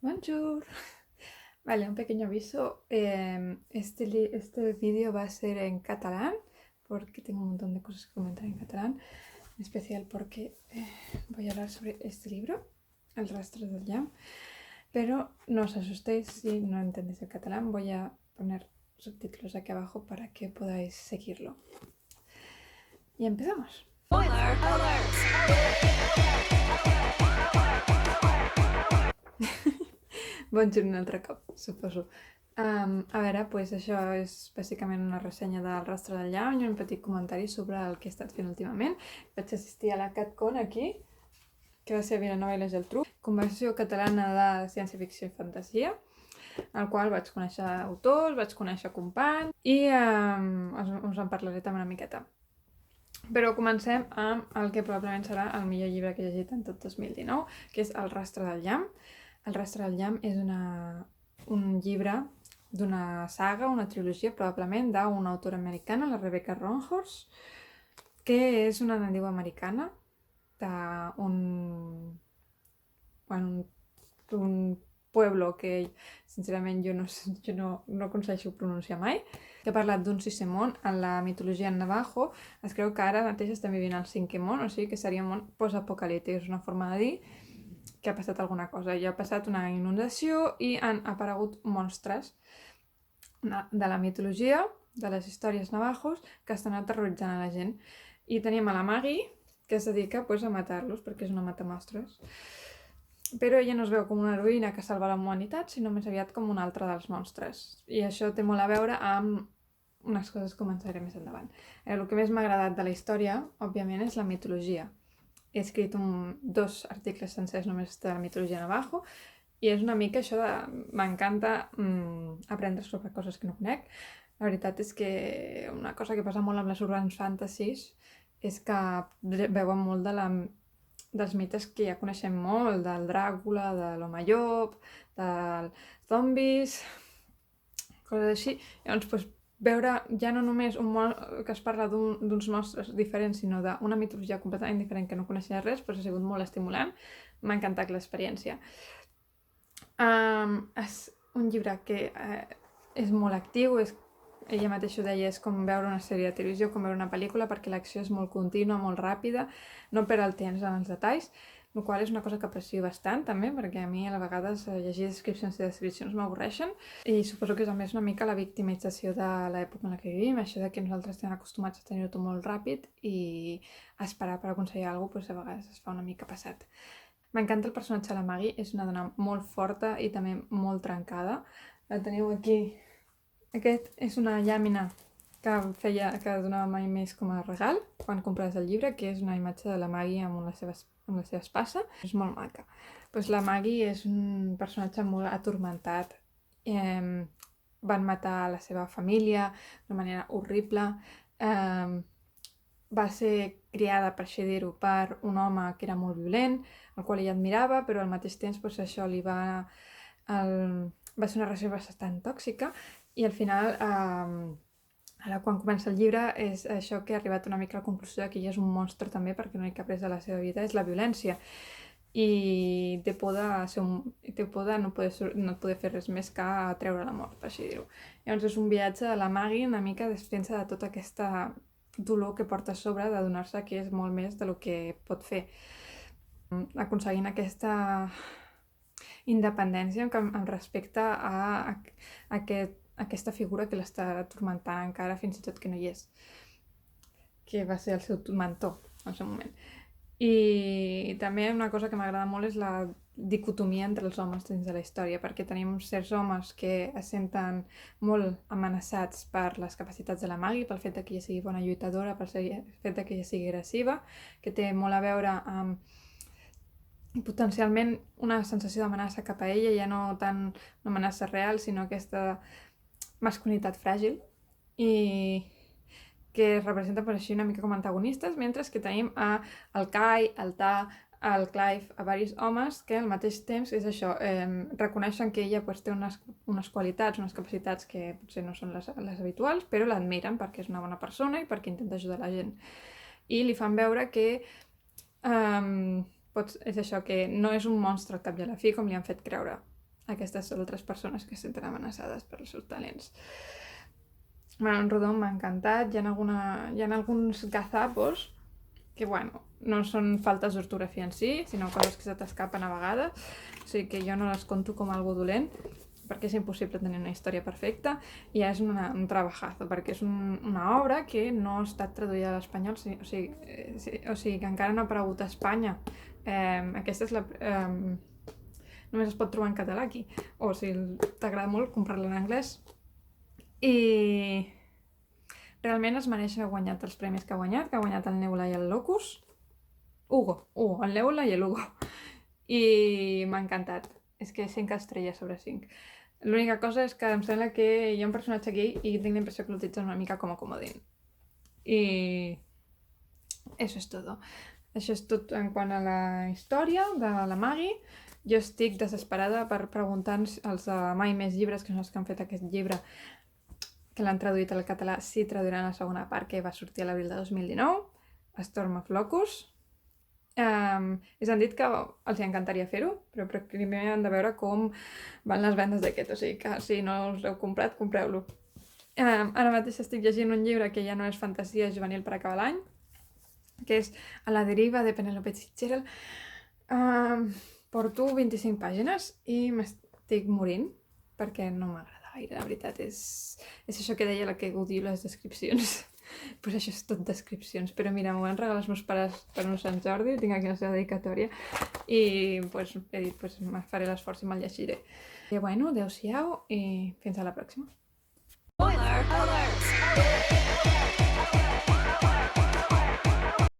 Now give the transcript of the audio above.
Bonjour. Vale, un pequeño aviso. Este vídeo va a ser en catalán porque tengo un montón de cosas que comentar en catalán, en especial porque voy a hablar sobre este libro, El rastro del llamp. Pero no os asustéis si no entendéis el catalán, voy a poner subtítulos aquí abajo para que podáis seguirlo. Y empezamos. Spoiler alert! Bonjour un altre cop, suposo. A veure, doncs això és bàsicament una ressenya del Rastre del Llamp i un petit comentari sobre el que he estat fent últimament. Vaig assistir a la CatCon aquí, que va ser a Vilanova i la Geltrú, conversació catalana de ciència-ficció i fantasia, al qual vaig conèixer autors, vaig conèixer companys i us en parlaré també una miqueta. Però comencem amb el que probablement serà el millor llibre que he llegit en tot 2019, que és El rastre del llamp. El rastre del llamp és un llibre d'una saga, una trilogia probablement d'una autora americana, la Rebecca Ronhorst, que és una nadiua americana d'un pueblo que sincerament jo no aconsegueixo pronunciar mai, que ha parlat d'un sisè món. En la mitologia navajo es creu que ara mateix estem vivint el cinquè món, o sigui que seria un món postapocalíptic, és una forma de dir que ha passat alguna cosa. Ja ha passat una inundació i han aparegut monstres de la mitologia, de les històries navajos, que estan aterroritzant a la gent. I tenim a la Maggie, que es dedica a matar-los, perquè és una matamostres. Però ella no es veu com una heroïna que salva la humanitat, sinó més aviat com un altre dels monstres. I això té molt a veure amb unes coses que començaré més endavant. El que més m'ha agradat de la història, òbviament, és la mitologia. He escrit 2 articles sencers només de la mitologia navajo i és una mica això de... m'encanta aprendre sobre coses que no conec. La veritat és que una cosa que passa molt amb les urban fantasies és que veuen molt dels mites que ja coneixem molt, del Dràcula, de l'home llop, dels zombis, coses així. Llavors, veure ja no només que es parla d'uns monstres diferents, sinó d'una mitologia completament diferent que no coneixia res, ha sigut molt estimulant. M'ha encantat l'experiència. És un llibre que és molt actiu, ella mateixa ho deia, és com veure una sèrie de televisió, com veure una pel·lícula, perquè l'acció és molt contínua, molt ràpida, no perd el temps en els detalls, el qual és una cosa que aprecio bastant també, perquè a mi a vegades llegir descripcions i descripcions m'avorreixen, i suposo que és a més una mica la victimització de l'època en la que vivim, això de que nosaltres estem acostumats a tenir-ho tot molt ràpid i esperar per aconseguir alguna cosa, a vegades es fa una mica passat. M'encanta el personatge de la Maggie, és una dona molt forta i també molt trencada. La teniu aquí. Aquest és una llàmina que donava mai més com a regal quan compraves el llibre, que és una imatge de la Maggie amb la seva espasa. És molt maca. La Maggie és un personatge molt atormentat. Van matar la seva família d'una manera horrible. Va ser criada, per així dir-ho, per un home que era molt violent, el qual ella admirava, però al mateix temps això va ser una relació bastant tòxica. I al final, ara quan comença el llibre, és això que ha arribat una mica a la conclusió que ella és un monstre també, perquè l'únic que ha après de la seva vida és la violència. I té por de no poder fer res més que treure la mort, per així dir-ho. Llavors és un viatge de la Maggie una mica desfent-se de tota aquesta dolor que porta a sobre, de donar-se que és molt més del que pot fer. Aconseguint aquesta independència amb respecte a aquesta figura que l'està atormentant encara, fins i tot que no hi és, que va ser el seu mentor en el seu moment. I també una cosa que m'agrada molt és la dicotomia entre els homes dins de la història, perquè tenim certs homes que es senten molt amenaçats per les capacitats de la Maggie, pel fet que ella sigui bona lluitadora, pel fet que ella sigui agressiva, que té molt a veure amb potencialment una sensació d'amenaça cap a ella, ja no tant una amenaça real, sinó aquesta masculinitat fràgil, i que es representa per així una mica com antagonistes, mentre que tenim el Kai, el Ta, el Clive, a diversos homes que al mateix temps és això, reconeixen que ella té unes qualitats, unes capacitats que potser no són les habituals, però l'admiren perquè és una bona persona i perquè intenta ajudar la gent. I li fan veure que és això, que no és un monstre al cap i a la fi com li han fet creure. aquestes altres persones que se senten amenaçades per els seus talents. Bueno, en Rodó m'ha encantat. Hi ha alguns gazapos que, bueno, no són faltes d'ortografia en si, sinó coses que se t'escapen a vegades. O sigui que jo no les conto com algo dolent, perquè és impossible tenir una història perfecta, i és un trabajazo, perquè és una obra que no ha estat traduïda a l'espanyol, o sigui que encara no ha aparegut a Espanya. Aquesta és només es pot trobar en català aquí, o si t'agrada molt comprar-la en anglès. I realment es mereix haver guanyat els premis que ha guanyat el Nebula i el Locus. Hugo, el Nebula i l'Hugo. I m'ha encantat. És que 5 estrelles sobre 5. L'única cosa és que em sembla que hi ha un personatge gay i tinc la impressió que l'utilitzen una mica com a comodín. I eso es todo. Això és tot en quant a la història de la Maggie. Jo estic desesperada per preguntar als de Mai Més Llibres, que són els que han fet aquest llibre, que l'han traduït al català, si traduiran la segona part, que va sortir a l'abril de 2019, Storm of Locus. Ens han dit que els encantaria fer-ho, però primer han de veure com van les vendes d'aquest, o sigui que si no us l'heu comprat, compreu-lo. Ara mateix estic llegint un llibre que ja no és fantasia juvenil per acabar l'any, que és A la deriva de Penelope Fitzgerald. Porto 25 pàgines i m'estic morint perquè no m'agrada gaire, la veritat. És això que deia la que odio les descripcions. Pues això és tot descripcions, però mira, m'ho van regalar els meus pares per un Sant Jordi, tinc aquí la seva dedicatòria, i pues, he dit, pues, me faré l'esforç i me'l llegiré. I bueno, adeu-siau i fins a la pròxima. Spoiler alert!